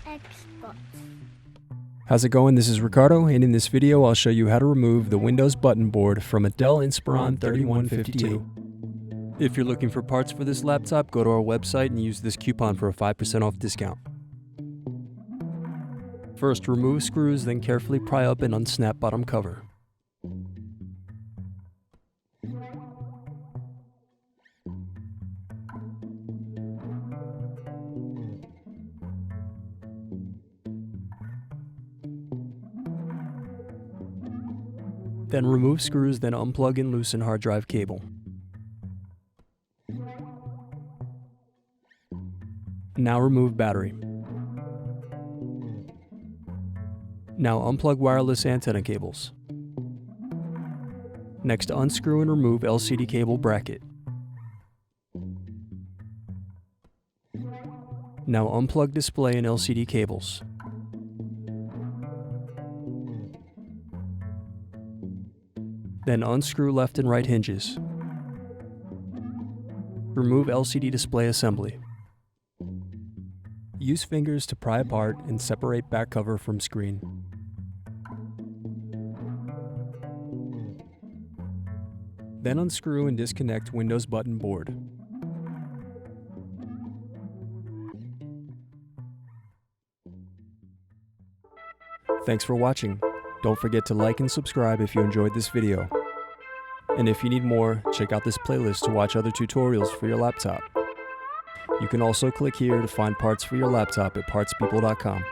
Xbox. How's it going? This is Ricardo, and in this video I'll show you how to remove the Windows button board from a Dell Inspiron 3152. If you're looking for parts for this laptop, go to our website and use this coupon for a 5% off discount. First, remove screws, then carefully pry up and unsnap bottom cover. Then remove screws, then unplug and loosen hard drive cable. Now remove battery. Now unplug wireless antenna cables. Next, unscrew and remove LCD cable bracket. Now unplug display and LCD cables. Then unscrew left and right hinges. Remove LCD display assembly. Use fingers to pry apart and separate back cover from screen. Then unscrew and disconnect Windows button board. Thanks for watching. Don't forget to like and subscribe if you enjoyed this video. And if you need more, check out this playlist to watch other tutorials for your laptop. You can also click here to find parts for your laptop at partspeople.com.